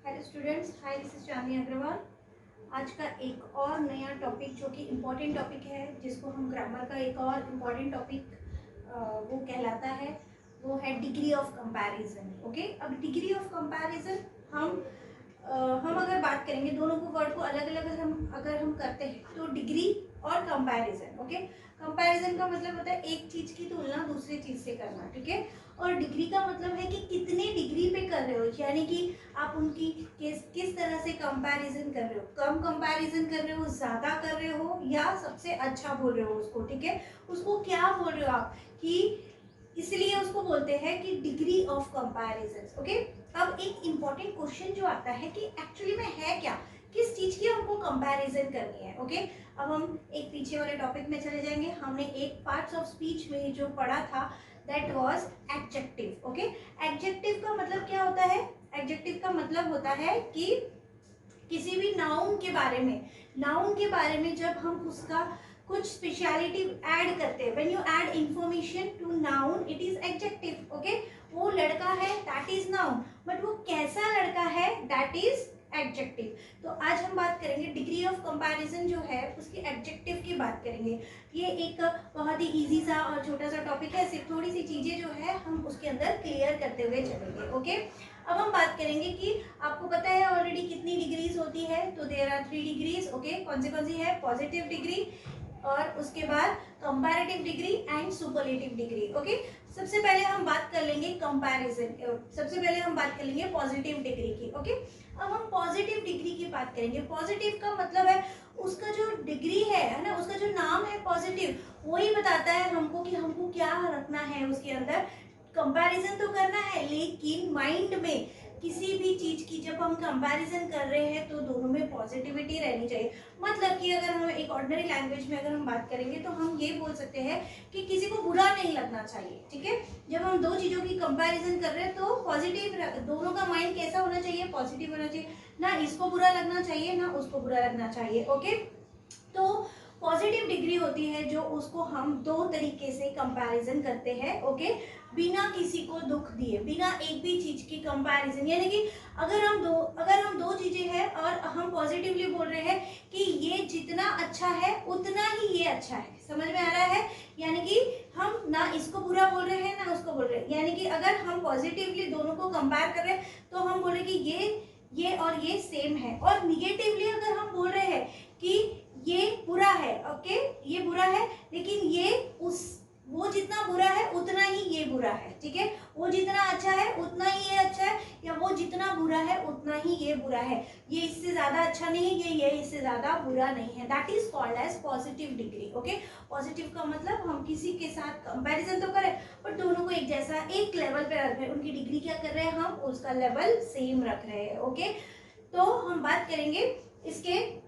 Hello students, hi this is Chandni Agarwal. आज का एक और नया टॉपिक जो कि इम्पोर्टेंट टॉपिक है, जिसको हम ग्रामर का एक और इम्पोर्टेंट टॉपिक वो कहलाता है, वो है डिग्री ऑफ कंपैरिजन। ओके, अब डिग्री ऑफ कंपैरिजन हम अगर बात करेंगे, दोनों को वर्ड को अलग अलग अगर हम करते हैं तो डिग्री और कंपैरिजन। ओके, कंपैरिजन का मतलब होता है एक चीज की तुलना दूसरी चीज से करना, ठीक है। और डिग्री का मतलब है कि कितने डिग्री पे कर रहे हो, यानी कि आप उनकी किस तरह से कंपैरिजन कर रहे हो। कम कंपैरिजन कर रहे हो, ज्यादा कर रहे हो, या सबसे अच्छा बोल रहे हो उसको, ठीक है। उसको क्या बोल रहे हो आप, कि इसलिए उसको बोलते हैं कि डिग्री ऑफ कंपैरिजन। ओके, अब एक इंपॉर्टेंट क्वेश्चन जो आता है कि एक्चुअली में है क्या, किस चीज की हमको कंपैरिजन करनी है। ओके, अब हम एक पीछे वाले टॉपिक में चले जाएंगे। हमने एक पार्ट्स ऑफ स्पीच में जो पढ़ा था, that was adjective. Okay, adjective का मतलब क्या होता है? एडजेक्टिव का मतलब होता है कि किसी भी नाउन के बारे में जब हम उसका कुछ स्पेशलिटी ऐड करते हैं, when you add information to noun it is adjective. Okay, वो लड़का है दैट इज नाउन, बट वो कैसा लड़का है दैट इज एडजेक्टिव। तो आज हम बात करेंगे डिग्री ऑफ कंपैरिजन जो है उसकी एडजेक्टिव की बात करेंगे। ये एक बहुत ही इजी सा और छोटा सा टॉपिक है, सिर्फ थोड़ी सी चीजें जो है हम उसके अंदर क्लियर करते हुए चलेंगे। ओके, अब हम बात करेंगे कि आपको पता है ऑलरेडी कितनी डिग्रीज होती है, तो देयर आर 3 डिग्रीज। ओके, कौन सी है? पॉजिटिव डिग्री, और उसके बाद comparative degree and superlative degree. Okay, सबसे पहले हम बात कर लेंगे कंपैरिजन, सबसे पहले हम बात कर लेंगे पॉजिटिव डिग्री की। ओके, अब हम पॉजिटिव डिग्री की बात करेंगे। पॉजिटिव का मतलब है उसका जो डिग्री है ना, उसका जो नाम है पॉजिटिव, वही बताता है हमको कि हमको क्या रखना है उसके अंदर। कंपैरिजन तो करना है, लेकिन माइंड में किसी भी चीज की जब हम कंपैरिजन कर रहे हैं तो दोनों में पॉजिटिविटी रहनी चाहिए। मतलब कि अगर हम एक ऑर्डिनरी लैंग्वेज में अगर हम बात करेंगे तो हम ये बोल सकते हैं कि किसी को बुरा नहीं लगना चाहिए, ठीक है। जब हम दो चीजों की कंपैरिजन कर रहे हैं तो पॉजिटिव, दोनों का माइंड कैसा होना चाहिए? पॉजिटिव होना चाहिए। ना इसको बुरा लगना चाहिए ना उसको बुरा लगना चाहिए। ओके, तो पॉजिटिव डिग्री होती है जो उसको हम दो तरीके से कंपैरिजन करते हैं। ओके, बिना किसी को दुख दिए, बिना एक भी चीज की कंपैरिजन, यानी कि अगर हम दो चीजें हैं और हम पॉजिटिवली बोल रहे हैं कि ये जितना अच्छा है उतना ही ये अच्छा है, समझ में आ रहा है? यानी कि हम ना इसको बुरा बोल रहे हैं ना उसको बोल रहे हैं, यानी कि अगर हम पॉजिटिवली दोनों को कंपेयर कर रहे हैं तो हम बोल रहे हैं कि ये और ये सेम है। और निगेटिवली अगर हम बोल रहे हैं कि ये बुरा है, ओके, ये बुरा है, लेकिन ये वो जितना बुरा है उतना ही ये बुरा है, ठीक है। वो जितना अच्छा है उतना ही ये अच्छा है, या वो जितना बुरा है उतना ही ये बुरा है। ये इससे ज्यादा अच्छा नहीं है, ये इससे ज्यादा बुरा नहीं है। That is called as positive degree. Okay, positive का मतलब हम किसी के साथ कंपैरिजन तो करें बट दोनों को एक जैसा एक लेवल पे रख रहे हैं, उनकी डिग्री क्या कर रहे हैं, हम उसका लेवल सेम रख रहे हैं। ओके, तो हम बात करेंगे इसके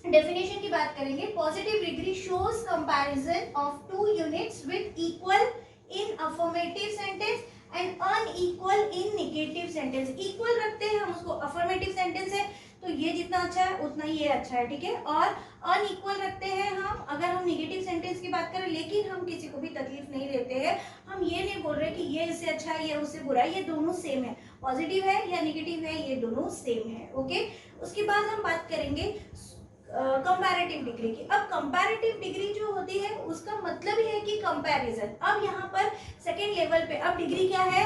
डेफिनेशन की बात करेंगे। Positive degree shows comparison of two units with equal in affirmative sentence and unequal in negative sentence. Equal रखते हैं हम उसको, अफर्मेटिव सेंटेंस है तो ये जितना अच्छा है उतना ही ये अच्छा है, ठीक है। और अनइक्वल रखते हैं हम अगर हम नेगेटिव सेंटेंस की बात करें, लेकिन हम किसी को भी तकलीफ नहीं देते हैं। हम ये नहीं बोल रहे कि ये इससे अच्छा है ये उससे बुरा है, ये दोनों सेम है। पॉजिटिव है या नेगेटिव है, ये दोनों सेम है। ओके, उसके बाद हम बात करेंगे कंपैरेटिव डिग्री की। अब कंपैरेटिव डिग्री जो होती है उसका मतलब ही है कि कंपैरिजन। अब यहाँ पर सेकेंड लेवल पे अब डिग्री क्या है,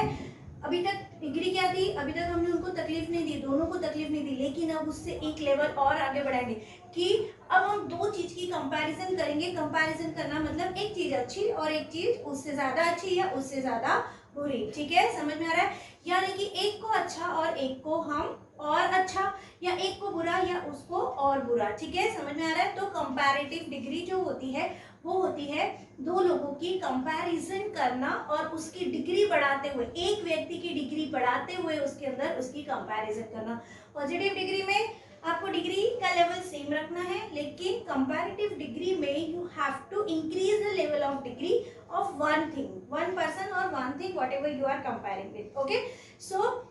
अभी तक डिग्री क्या थी, अभी तक हमने उनको तकलीफ नहीं दी, दोनों को तकलीफ नहीं दी, लेकिन अब उससे एक लेवल और आगे बढ़ाएंगे कि अब हम दो चीज की कंपैरिजन करेंगे। कंपैरिजन करना मतलब एक चीज अच्छी और एक चीज उससे ज्यादा अच्छी या उससे ज्यादा बुरी, ठीक है, समझ में आ रहा है? यानी कि एक को अच्छा और एक को हम और अच्छा, या एक को बुरा या उसको और बुरा, ठीक है, समझ में आ रहा है? तो कंपैरेटिव डिग्री जो होती है वो होती है दो लोगों की कंपैरिजन करना और उसकी डिग्री बढ़ाते हुए, एक व्यक्ति की डिग्री बढ़ाते हुए उसके अंदर उसकी कंपैरिजन करना। पॉजिटिव डिग्री में आपको डिग्री का लेवल सेम रखना है, लेकिन कंपैरेटिव डिग्री में you have to increase the level of degree of one thing, one person और one thing whatever you are comparing with. Okay, so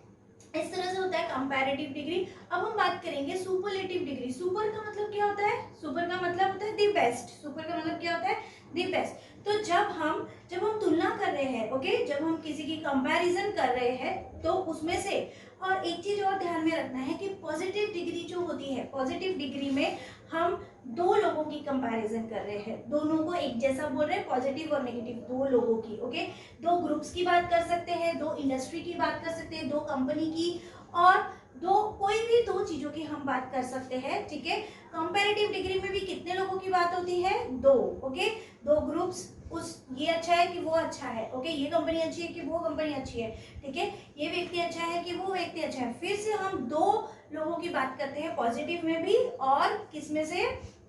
इस तरह से होता है कंपैरेटिव डिग्री। अब हम बात करेंगे सुपरलेटिव डिग्री। सुपर का मतलब क्या होता है? सुपर का मतलब होता है द बेस्ट। सुपर का मतलब क्या होता है? The best. तो जब हम तुलना कर रहे हैं, ओके, जब हम किसी की कंपैरिजन कर रहे हैं तो उसमें से, और एक चीज और ध्यान में रखना है कि पॉजिटिव डिग्री जो होती है, पॉजिटिव डिग्री में हम दो लोगों की कंपैरिजन कर रहे हैं, दोनों को एक जैसा बोल रहे हैं, पॉजिटिव और नेगेटिव दो लोगों की, ओके। दो ग्रुप्स की बात कर सकते हैं, दो इंडस्ट्री की बात कर सकते हैं, दो कंपनी की, और दो कोई भी दो चीजों की हम बात कर सकते हैं, ठीक है। कंपैरेटिव डिग्री में भी कितने लोगों की बात होती है, दो, ओके। दो ग्रुप्स, उस ये अच्छा है कि वो अच्छा है, ओके, ये कंपनी अच्छी है कि वो कंपनी अच्छी है, ठीक है, ये व्यक्ति अच्छा है कि वो व्यक्ति अच्छा है। फिर से हम दो लोगों की बात करते हैं, पॉजिटिव में भी और किस में से,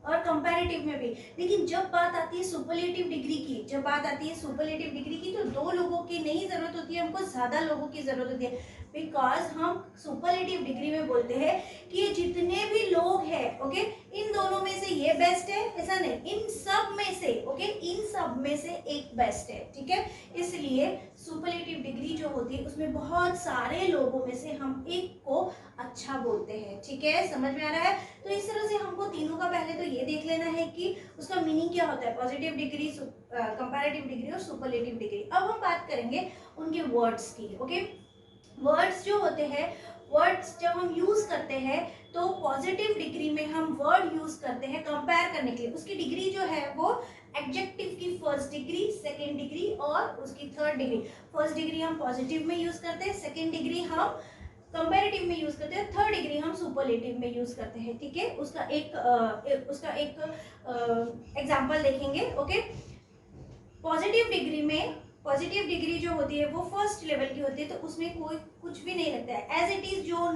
और कंपैरेटिव में भी। लेकिन जब बात आती है सुपरलेटिव डिग्री की, जब बात आती है सुपरलेटिव डिग्री की, तो दो लोगों की नहीं जरूरत होती है, हमको ज्यादा लोगों की जरूरत होती है। बिकॉज हम सुपरलेटिव डिग्री में बोलते हैं कि जितने भी लोग हैं, ओके, इन दोनों में से ये बेस्ट है, ऐसा नहीं, इन सब में से, ओके, इन सब में से एक बेस्ट है, ठीक है। इसलिए सुपरलेटिव डिग्री जो होती है उसमें बहुत सारे लोगों में से हम एक को अच्छा बोलते हैं, ठीक है, समझ में आ रहा है। तो इस तरह से हमको तीनों का पहले तो ये देख लेना है कि उसका मीनिंग क्या होता है, पॉजिटिव डिग्री, कंपैरेटिव डिग्री और सुपरलेटिव डिग्री। अब हम बात करेंगे उनके वर्ड्स की, ओके। वर्ड्स जो होते हैं, वर्ड्स जब हम यूज करते हैं तो पॉजिटिव डिग्री में हम वर्ड यूज करते हैं कंपेयर करने के लिए। उसकी डिग्री जो है वो एडजेक्टिव की फर्स्ट डिग्री, सेकेंड डिग्री और उसकी थर्ड डिग्री। फर्स्ट डिग्री हम पॉजिटिव में यूज करते हैं, सेकेंड डिग्री हम कंपैरेटिव में यूज करते हैं, थर्ड डिग्री हम सुपरलेटिव में यूज करते हैं, ठीक है। उसका एक एग्जांपल देखेंगे, ओके। पॉजिटिव डिग्री जो होती है वो फर्स्ट लेवल की होती है, तो उसमें कोई कुछ भी नहीं लगता है। एज इट इज जो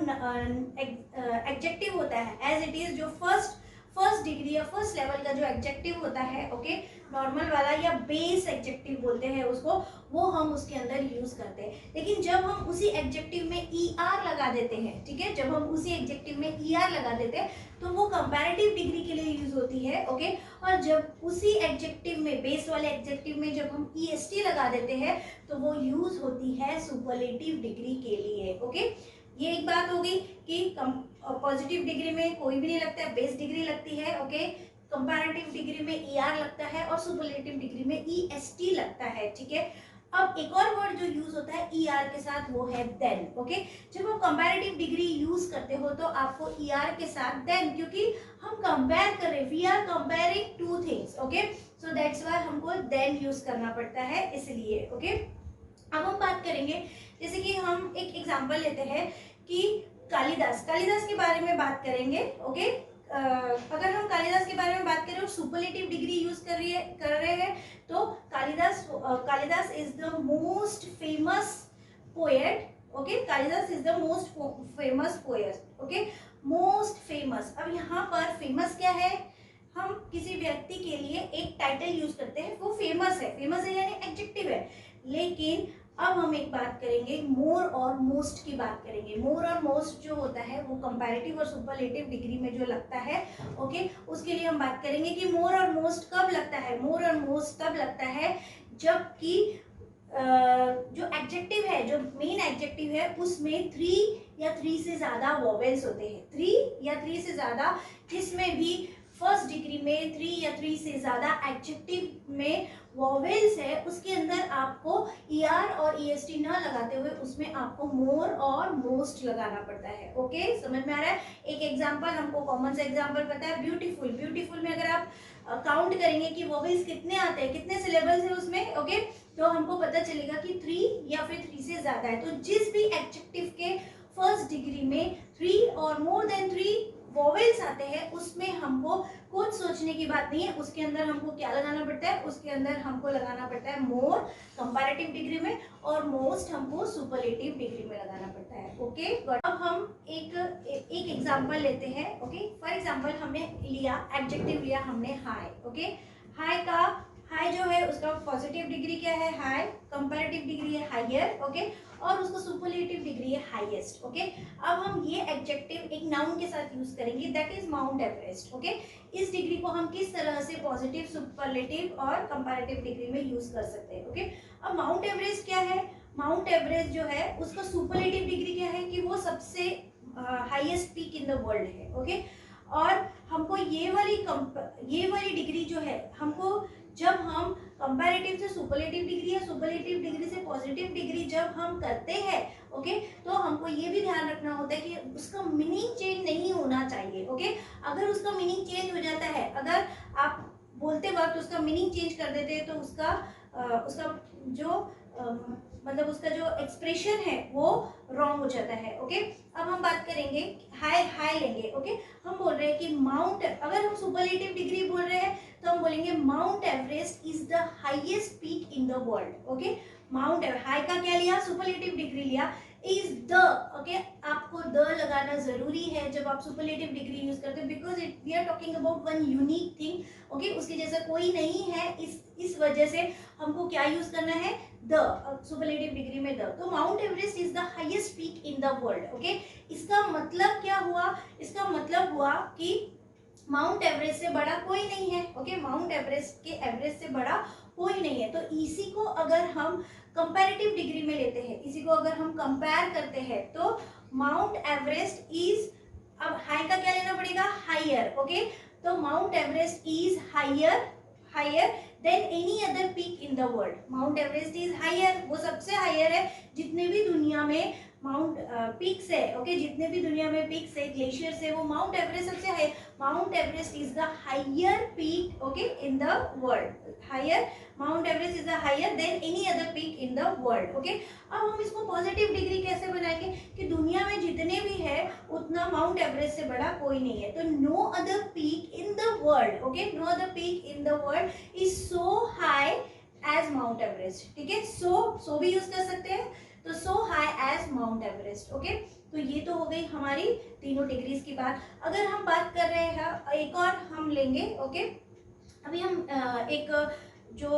एडजेक्टिव होता है, एज इट इज जो फर्स्ट डिग्री या फर्स्ट लेवल का जो एडजेक्टिव होता है, ओके, नॉर्मल वाला या बेस एडजेक्टिव बोलते हैं उसको, वो हम उसके अंदर यूज करते हैं। लेकिन जब हम उसी एडजेक्टिव में ER लगा देते हैं, ठीक है, जब हम उसी एडजेक्टिव में ER लगा देते हैं तो वो कंपैरेटिव डिग्री के लिए यूज होती है, ओके। और जब उसी एडजेक्टिव में, बेस वाले एडजेक्टिव में जब हम EST लगा देते हैं तो वो यूज होती है सुपरलेटिव डिग्री के लिए, ओके। ये एक बात होगी कि पॉजिटिव डिग्री में कोई भी नहीं लगता है, बेस डिग्री लगती है, ओके। कंपैरेटिव डिग्री में ER लगता है और सुपरलेटिव डिग्री में EST लगता है, ठीक है। अब एक और वर्ड जो यूज होता है ER के साथ वो है देन, ओके। जब आप कंपैरेटिव डिग्री यूज करते हो तो आपको ER के साथ देन, क्योंकि हम कंपेयर कर रहे हैं, we are comparing two things, okay, so that's why हमको देन यूज करना पड़ता है, इसलिए, ओके। अब हम बात करेंगे, जैसे कि हम एक एग्जांपल लेते हैं कि कालिदास के बारे में बात करेंगे, ओके। अगर हम कालिदास के बारे में बात करें और सुपरलेटिव डिग्री यूज कर रहे हैं तो Kalidas is the most famous poet, okay. Kalidas is the most famous poet, okay, most famous. अब यहाँ पर फेमस क्या है, हम किसी व्यक्ति के लिए एक टाइटल यूज करते हैं, वो फेमस है यानी एडजेक्टिव है। लेकिन अब हम एक बात करेंगे, मोर और मोस्ट की बात करेंगे। मोर और मोस्ट जो होता है वो कंपैरेटिव और सुपरलेटिव डिग्री में जो लगता है, ओके, उसके लिए हम बात करेंगे कि मोर और मोस्ट कब लगता है। मोर और मोस्ट तब लगता है जबकि जो एडजेक्टिव है, जो मेन एडजेक्टिव है, उसमें 3 या 3 से ज्यादा वोवेल्स होते हैं, 3 या 3 से ज्यादा, जिसमें भी फर्स्ट डिग्री में 3 या 3 से ज्यादा एडजेक्टिव में वोवेल्स है, उसके अंदर आपको ER और EST ना लगाते हुए उसमें आपको मोर और मोस्ट लगाना पड़ता है, ओके, समझ में आ रहा है। एक एग्जांपल, हमको कॉमन सा एग्जांपल पता है, ब्यूटीफुल। ब्यूटीफुल में अगर आप काउंट करेंगे कि वोवेल्स कितने आते हैं, कितने सिलेबल्स है उसमें, ओके, तो हमको पता चलेगा कि 3 या फिर 3 से ज्यादा है। तो जिस भी एडजेक्टिव के फर्स्ट डिग्री में 3 और मोर देन 3 वोवेल्स आते हैं उसमें हमको कुछ सोचने की बात नहीं है, उसके अंदर हमको क्या लगाना पड़ता है, उसके अंदर हमको लगाना पड़ता है मोर कंपैरेटिव डिग्री में, और मोस्ट हमको सुपरलेटिव डिग्री में लगाना पड़ता है, ओके। अब हम एक एग्जांपल लेते हैं, ओके। फॉर एग्जांपल हमने लिया एडजेक्टिव, लिया हमने हाई, ओके। हाई जो है उसका पॉजिटिव डिग्री क्या है, हाई, कंपैरेटिव डिग्री है हायर, ओके, और उसका सुपरलेटिव डिग्री है हाईएस्ट, ओके। अब हम ये एडजेक्टिव एक नाउन के साथ यूज करेंगे, that is mount Everest, okay. इस डिग्री को हम किस तरह से पॉजिटिव, सुपरलेटिव और कंपैरेटिव डिग्री में यूज कर सकते हैं, ओके। अब माउंट एवरेस्ट क्या है, माउंट एवरेस्ट जो है उसका सुपरलेटिव डिग्री क्या है कि वो सबसे highest peak in the world है, ओके। और हमको ये वाली डिग्री जो है हमको जब हम कंपैरेटिव से सुपरलेटिव डिग्री या सुपरलेटिव डिग्री से पॉजिटिव डिग्री जब हम करते हैं, ओके, तो हमको ये भी ध्यान रखना होता है कि उसका मीनिंग चेंज नहीं होना चाहिए, ओके। अगर उसका मीनिंग चेंज हो जाता है, अगर आप बोलते वक्त उसका मीनिंग चेंज कर देते हैं, तो उसका जो मतलब उसका जो एक्सप्रेशन है वो रॉन्ग हो जाता है, ओके। अब हम बात करेंगे, हाई लेंगे, ओके। हम बोल रहे हैं कि माउंट, अगर हम सुपरलेटिव डिग्री बोल रहे हैं तो हम बोलेंगे mount Everest is the highest peak in the world, okay. Mount high का क्या लिया, सुपरलेटिव डिग्री लिया, इज द, ओके। आपको द लगाना जरूरी है जब आप सुपरलेटिव डिग्री यूज करते हो, because we are talking about one unique thing, okay. उसके जैसा कोई नहीं है, इस वजह से हमको क्या यूज करना है, द, सुपरलेटिव डिग्री में द। तो mount Everest is the highest peak in the world, okay. इसका मतलब क्या हुआ, इसका मतलब हुआ कि माउंट एवरेस्ट से बड़ा कोई नहीं है, ओके। माउंट एवरेस्ट के एवरेस्ट से बड़ा कोई नहीं है। तो इसी को अगर हम कंपैरेटिव डिग्री में लेते हैं, इसी को अगर हम कंपेयर करते हैं, तो माउंट एवरेस्ट इज, अब हाई का क्या लेना पड़ेगा, हाइयर, ओके। तो mount Everest is higher than any other peak in the world. Mount Everest is higher, वो सबसे हाइयर है जितने भी दुनिया में माउंट पीक्स है, ओके। जितने भी दुनिया में पीक्स है, ग्लेशियर्स है, वो माउंट एवरेस्ट सबसे high, mount Everest is the higher peak, okay, in the world. Higher, mount Everest is the higher than any other peak in the world, okay. अब हम इसको पॉजिटिव डिग्री कैसे बनाएंगे कि दुनिया में जितने भी है उतना माउंट एवरेस्ट से बड़ा कोई नहीं है। तो no other peak in the world, okay, no other peak in the world is so high as Mount Everest, ठीक है। सो भी यूज कर सकते हैं, तो so high as Mount Everest, okay. तो ये तो हो गई हमारी तीनों डिग्रीज की बात। अगर हम बात कर रहे हैं, एक और हम लेंगे, ओके। अभी हम एक जो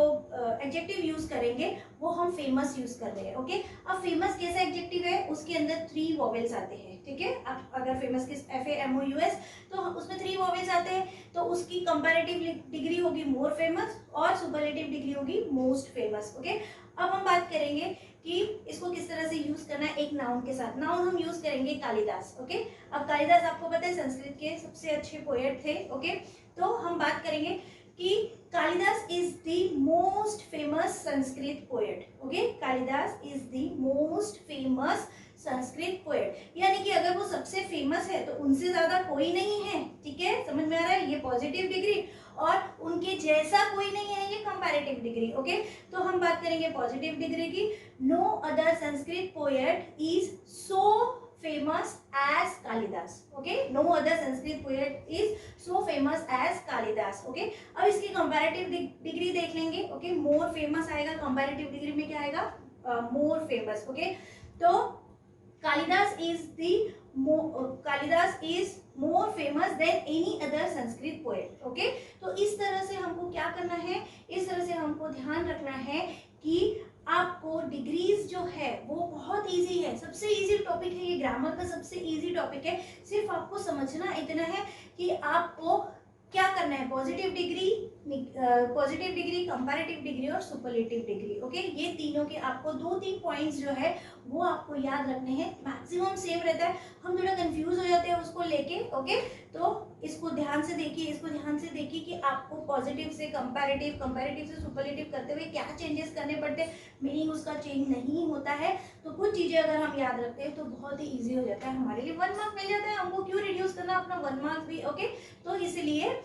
एडजेक्टिव यूज करेंगे वो हम फेमस यूज कर रहे हैं, ओके। अब फेमस कैसा एडजेक्टिव है, उसके अंदर 3 वॉवेल्स आते हैं, ठीक है। अब अगर फेमस किस FAMOUS, तो उसमें 3 वॉवेल्स आते हैं, तो उसकी कंपैरेटिव डिग्री होगी मोर फेमस और सुपरलेटिव डिग्री होगी मोस्ट फेमस, ओके। अब हम बात करेंगे कि इसको किस तरह से यूज करना है एक नाउन के साथ। नाउन हम यूज करेंगे कालिदास, ओके। अब कालिदास आपको पता है संस्कृत के सबसे अच्छे पोएट थे, ओके। तो हम बात करेंगे कि Kalidas is the most famous Sanskrit poet, okay. Kalidas is the most famous Sanskrit poet, यानी कि अगर वो सबसे फेमस है तो उनसे ज्यादा कोई नहीं है, ठीक है। समझ में आ रहा है, ये पॉजिटिव डिग्री, और उनके जैसा कोई नहीं है, ये कंपैरेटिव डिग्री, ओके। तो हम बात करेंगे पॉजिटिव डिग्री की, no other Sanskrit poet is so famous as Kalidas, okay, no other Sanskrit poet is so famous as Kalidas, okay। अब इसकी comparative डिग्री देख लेंगे, okay, more famous आएगा, comparative डिग्री में क्या आएगा, more famous, okay। तो Kalidas is more famous than any other Sanskrit poet, okay। तो इस तरह से हमको क्या करना है, इस तरह से हमको ध्यान रखना है कि आपको डिग्रीज जो है वो बहुत इजी है, सबसे इजी टॉपिक है ये, ग्रामर का सबसे इजी टॉपिक है। सिर्फ आपको समझना इतना है कि आपको क्या करना है, पॉजिटिव डिग्री, कंपैरेटिव डिग्री और सुपरलेटिव डिग्री, ओके। ये तीनों के आपको 2-3 पॉइंट्स जो है वो आपको याद रखने हैं। मैक्सिमम सेम रहता है, हम थोड़ा कंफ्यूज हो जाते हैं उसको लेके, ओके। तो इसको ध्यान से देखिए कि आपको पॉजिटिव से कंपैरेटिव, कंपैरेटिव से सुपरलेटिव करते हुए क्या चेंजेस करने पड़ते हैं, मीनिंग उसका चेंज नहीं होता है। तो कुछ चीजें अगर हम याद रखते हैं तो बहुत ही ईजी हो जाता है हमारे लिए, 1 मार्क मिल जाता है, हमको क्यों रिड्यूस करना अपना 1 मार्क भी, ओके। तो इसलिए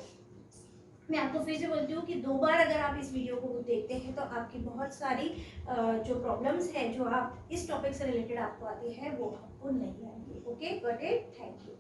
मैं आपको फिर से बोलती हूँ कि 2 बार अगर आप इस वीडियो को देखते हैं तो आपकी बहुत सारी जो प्रॉब्लम्स है जो आप इस टॉपिक से रिलेटेड आपको आती है वो आपको नहीं आएंगी, okay. Got it, thank you.